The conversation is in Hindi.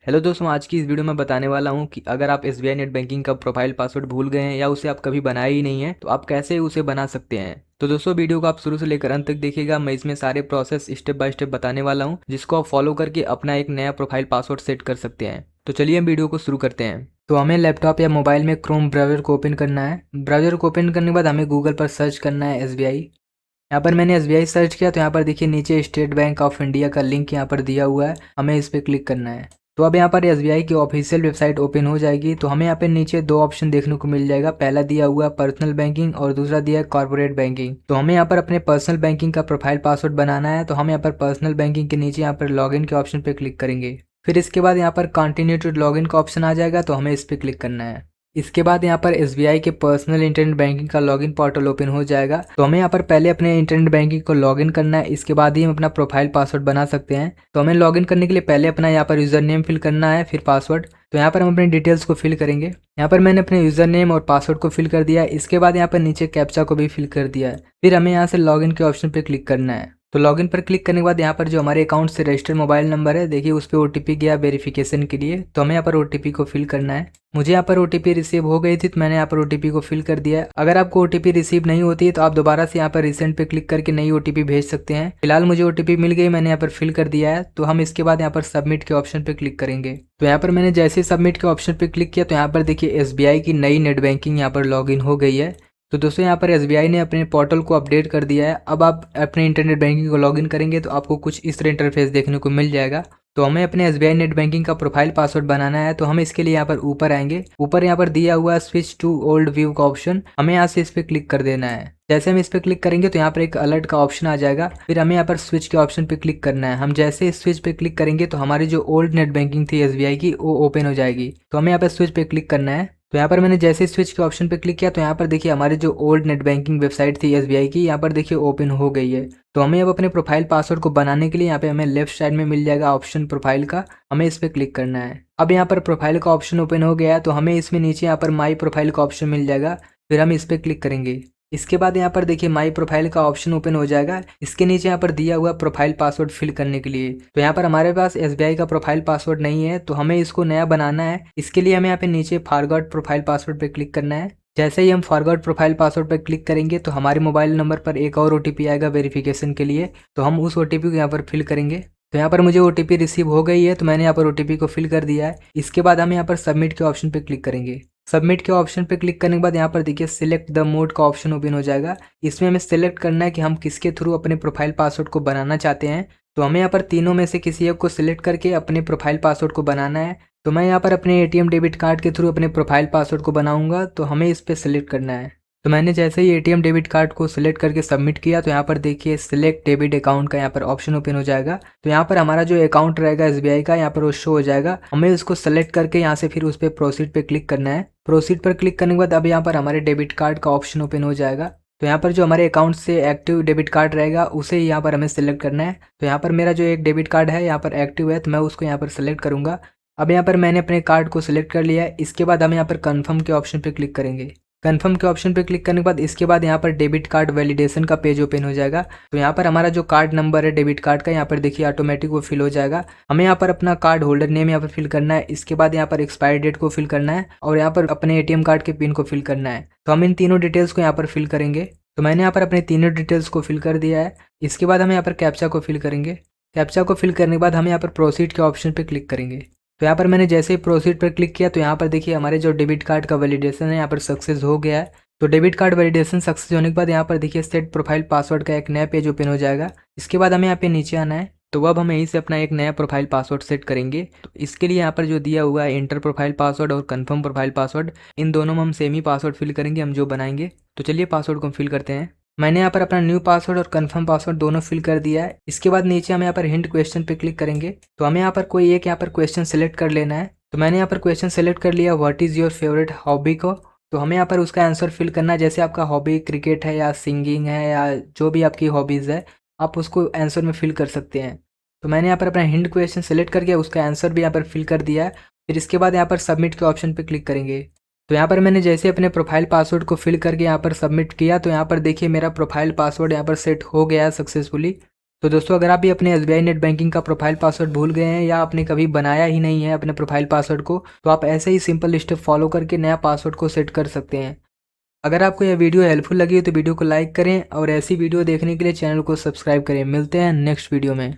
हेलो दोस्तों, आज की इस वीडियो में बताने वाला हूं कि अगर आप एसबीआई नेट बैंकिंग का प्रोफाइल पासवर्ड भूल गए हैं या उसे आप कभी बनाया ही नहीं है तो आप कैसे उसे बना सकते हैं। तो दोस्तों, वीडियो को आप शुरू से लेकर अंत तक देखिएगा। मैं इसमें सारे प्रोसेस स्टेप बाय स्टेप बताने वाला हूं जिसको आप फॉलो करके अपना एक नया प्रोफाइल पासवर्ड सेट कर सकते हैं। तो चलिए हम वीडियो को शुरू करते हैं। तो हमें लैपटॉप या मोबाइल में क्रोम ब्राउजर को ओपन करना है। ब्राउजर को ओपन करने के बाद हमें गूगल पर सर्च करना है एसबीआई। यहाँ पर मैंने एसबीआई सर्च किया तो यहाँ पर देखिए नीचे स्टेट बैंक ऑफ इंडिया का लिंक यहाँ पर दिया हुआ है, हमें इस पर क्लिक करना है। तो अब यहाँ पर एसबीआई की ऑफिशियल वेबसाइट ओपन हो जाएगी। तो हमें यहाँ पे नीचे दो ऑप्शन देखने को मिल जाएगा। पहला दिया हुआ है पर्सनल बैंकिंग और दूसरा दिया है कॉर्पोरेट बैंकिंग। तो हमें यहाँ पर अपने पर्सनल बैंकिंग का प्रोफाइल पासवर्ड बनाना है। तो हम यहाँ पर पर्सनल बैंकिंग के नीचे यहाँ पर लॉगिन के ऑप्शन पे क्लिक करेंगे। फिर इसके बाद यहाँ पर कंटिन्यू टू लॉगिन का ऑप्शन आ जाएगा, तो हमें इस पर क्लिक करना है। इसके बाद यहाँ पर एसबीआई के पर्सनल इंटरनेट बैंकिंग का लॉगिन पोर्टल ओपन हो जाएगा। तो हमें यहाँ पर पहले अपने इंटरनेट बैंकिंग को लॉगिन करना है, इसके बाद ही हम अपना प्रोफाइल पासवर्ड बना सकते हैं। तो हमें लॉगिन करने के लिए पहले अपना यहाँ पर यूजर नेम फिल करना है, फिर पासवर्ड। तो यहाँ पर हम अपनी डिटेल्स को फिल करेंगे। यहाँ पर मैंने अपने यूजर नेम और पासवर्ड को फिल कर दिया है। इसके बाद यहाँ पर नीचे कैप्चा को भी फिल कर दिया है। फिर हमें यहाँ से लॉगिन के ऑप्शन पर क्लिक करना है। तो लॉगिन पर क्लिक करने के बाद यहाँ पर जो हमारे अकाउंट से रजिस्टर्ड मोबाइल नंबर है, देखिए उस पर ओटीपी गया वेरिफिकेशन के लिए। तो हमें यहाँ पर ओटीपी को फिल करना है। मुझे यहाँ पर ओटीपी रिसीव हो गई थी तो मैंने यहाँ पर ओटीपी को फिल कर दिया है। अगर आपको ओटीपी रिसीव नहीं होती है तो आप दोबारा से यहाँ पर रिसेंट पे क्लिक करके नई ओटीपी भेज सकते हैं। फिलहाल मुझे ओटीपी मिल गई, मैंने यहाँ पर फिल कर दिया है। तो हम इसके बाद यहाँ पर सबमिट के ऑप्शन पे क्लिक करेंगे। तो यहाँ पर मैंने जैसे ही सबमिट के ऑप्शन पे क्लिक किया तो यहाँ पर देखिए एसबीआई की नई नेट बैंकिंग यहाँ पर लॉगिन हो गई है। तो दोस्तों, यहाँ पर एसबीआई ने अपने पोर्टल को अपडेट कर दिया है। अब आप अपने इंटरनेट बैंकिंग को लॉगिन करेंगे तो आपको कुछ इस तरह इंटरफेस देखने को मिल जाएगा। तो हमें अपने एसबीआई नेट बैंकिंग का प्रोफाइल पासवर्ड बनाना है। तो हम इसके लिए यहाँ पर ऊपर आएंगे। ऊपर यहाँ पर दिया हुआ है स्विच टू ओल्ड व्यू का ऑप्शन, हमें यहाँ से इस पर क्लिक कर देना है। जैसे हम इस पर क्लिक करेंगे तो यहाँ पर एक अलर्ट का ऑप्शन आ जाएगा। फिर हमें यहाँ पर स्विच के ऑप्शन पे क्लिक करना है। हम जैसे इस स्विच पे क्लिक करेंगे तो हमारी जो ओल्ड नेट बैंकिंग थी एसबीआई की वो ओपन हो जाएगी। तो हमें यहाँ पर स्विच पे क्लिक करना है। तो यहाँ पर मैंने जैसे स्विच के ऑप्शन पे क्लिक किया तो यहाँ पर देखिए हमारी जो ओल्ड नेट बैंकिंग वेबसाइट थी एसबीआई की, यहाँ पर देखिए ओपन हो गई है। तो हमें अब अपने प्रोफाइल पासवर्ड को बनाने के लिए यहाँ पे हमें लेफ्ट साइड में मिल जाएगा ऑप्शन प्रोफाइल का, हमें इस पर क्लिक करना है। अब यहाँ पर प्रोफाइल का ऑप्शन ओपन हो गया है। तो हमें इसमें नीचे यहाँ पर माई प्रोफाइल का ऑप्शन मिल जाएगा, फिर हम इस पर क्लिक करेंगे। इसके बाद यहाँ पर देखिए माई प्रोफाइल का ऑप्शन ओपन हो जाएगा। इसके नीचे यहाँ पर दिया हुआ प्रोफाइल पासवर्ड फिल करने के लिए। तो यहाँ पर हमारे पास एसबीआई का प्रोफाइल पासवर्ड नहीं है, तो हमें इसको नया बनाना है। इसके लिए हमें यहाँ पे नीचे फॉरगॉट प्रोफाइल पासवर्ड पे क्लिक करना है। जैसे ही हम फॉरगॉट प्रोफाइल पासवर्ड पर क्लिक करेंगे तो हमारे मोबाइल नंबर पर एक और ओटीपी आएगा वेरिफिकेशन के लिए। तो हम उस ओटीपी को यहाँ पर फिल करेंगे। तो यहाँ पर मुझे ओटीपी रिसीव हो गई है, तो मैंने यहाँ पर ओटीपी को फिल कर दिया है। इसके बाद हम यहाँ पर सबमिट के ऑप्शन पे क्लिक करेंगे। सबमिट के ऑप्शन पे क्लिक करने के बाद यहाँ पर देखिए सिलेक्ट द मोड का ऑप्शन ओपन हो जाएगा। इसमें हमें सिलेक्ट करना है कि हम किसके थ्रू अपने प्रोफाइल पासवर्ड को बनाना चाहते हैं। तो हमें यहाँ पर तीनों में से किसी एक को सिलेक्ट करके अपने प्रोफाइल पासवर्ड को बनाना है। तो मैं यहाँ पर अपने एटीएम डेबिट कार्ड के थ्रू अपने प्रोफाइल पासवर्ड को बनाऊंगा, तो हमें इस पर सिलेक्ट करना है। तो मैंने जैसे ही एटीएम डेबिट कार्ड को सिलेक्ट करके सबमिट किया तो यहाँ पर देखिए सिलेक्ट डेबिट अकाउंट का यहाँ पर ऑप्शन ओपन हो जाएगा। तो यहाँ पर हमारा जो अकाउंट रहेगा एसबीआई का यहाँ पर वो शो हो जाएगा। हमें उसको सेलेक्ट करके यहाँ से फिर उस पर प्रोसीड पे क्लिक करना है। प्रोसीड पर क्लिक करने के बाद अब यहाँ पर हमारे डेबिट कार्ड का ऑप्शन ओपन हो जाएगा। तो यहाँ पर जो हमारे अकाउंट से एक्टिव डेबिट कार्ड रहेगा उसे यहाँ पर हमें सेलेक्ट करना है। तो यहाँ पर मेरा जो एक डेबिट कार्ड है यहाँ पर एक्टिव है, तो मैं उसको यहाँ पर सेलेक्ट करूँगा। अब यहाँ पर मैंने अपने कार्ड को सिलेक्ट कर लिया है। इसके बाद हम यहाँ पर कन्फर्म के ऑप्शन पे क्लिक करेंगे। कन्फर्म के ऑप्शन पे क्लिक करने के बाद इसके बाद यहाँ पर डेबिट कार्ड वैलिडेशन का पेज ओपन हो जाएगा। तो यहाँ पर हमारा जो कार्ड नंबर है डेबिट कार्ड का यहाँ पर देखिए ऑटोमेटिक वो फिल हो जाएगा। हमें यहाँ पर अपना कार्ड होल्डर नेम यहाँ पर फिल करना है। इसके बाद यहाँ पर एक्सपायरी डेट को फिल करना है और यहाँ पर अपने एटीएम कार्ड के पिन को फिल करना है। तो हम इन तीनों डिटेल्स को यहाँ पर फिल करेंगे। तो मैंने यहाँ पर अपने तीनों डिटेल्स को फिल कर दिया है। इसके बाद हम यहाँ पर कैप्चा को फिल करेंगे। कैप्चा को फिल करने के बाद हम यहाँ पर प्रोसीड के ऑप्शन पे क्लिक करेंगे। तो यहाँ पर मैंने जैसे ही प्रोसीड पर क्लिक किया तो यहाँ पर देखिए हमारे जो डेबिट कार्ड का वैलिडेशन है यहाँ पर सक्सेस हो गया है। तो डेबिट कार्ड वैलिडेशन सक्सेस होने के बाद यहाँ पर देखिए सेट प्रोफाइल पासवर्ड का एक नया पेज ओपन हो जाएगा। इसके बाद हमें यहाँ पे नीचे आना है। तो अब हम यहीं से अपना एक नया प्रोफाइल पासवर्ड सेट करेंगे। तो इसके लिए यहाँ पर जो दिया हुआ है इंटर प्रोफाइल पासवर्ड और कन्फर्म प्रोफाइल पासवर्ड, इन दोनों में हम सेम ही पासवर्ड फिल करेंगे हम जो बनाएंगे। तो चलिए पासवर्ड को हम फिल करते हैं। मैंने यहाँ पर अपना न्यू पासवर्ड और कन्फर्म पासवर्ड दोनों फिल कर दिया है। इसके बाद नीचे हम यहाँ पर हिंट क्वेश्चन पे क्लिक करेंगे। तो हमें यहाँ पर कोई एक यहाँ पर क्वेश्चन सेलेक्ट कर लेना है। तो मैंने यहाँ पर क्वेश्चन सेलेक्ट कर लिया, what is your favourite hobby को। तो हमें यहाँ पर उसका आंसर फिल करना है। जैसे आपका हॉबी क्रिकेट है या सिंगिंग है या जो भी आपकी हॉबीज़ है, आप उसको आंसर में फिल कर सकते हैं। तो मैंने यहाँ पर अपना हिंट क्वेश्चन सेलेक्ट करके उसका आंसर भी यहाँ पर फिल कर दिया है। फिर इसके बाद यहाँ पर सबमिट के ऑप्शन पर क्लिक करेंगे। तो यहाँ पर मैंने जैसे अपने प्रोफाइल पासवर्ड को फिल करके यहाँ पर सबमिट किया तो यहाँ पर देखिए मेरा प्रोफाइल पासवर्ड यहाँ पर सेट हो गया है सक्सेसफुली। तो दोस्तों अगर आप भी अपने एसबीआई नेट बैंकिंग का प्रोफाइल पासवर्ड भूल गए हैं या आपने कभी बनाया ही नहीं है अपने प्रोफाइल पासवर्ड को, तो आप ऐसे ही सिंपल स्टेप फॉलो करके नया पासवर्ड को सेट कर सकते हैं। अगर आपको यह वीडियो हेल्पफुल लगी हो तो वीडियो को लाइक करें और ऐसी वीडियो देखने के लिए चैनल को सब्सक्राइब करें। मिलते हैं नेक्स्ट वीडियो में।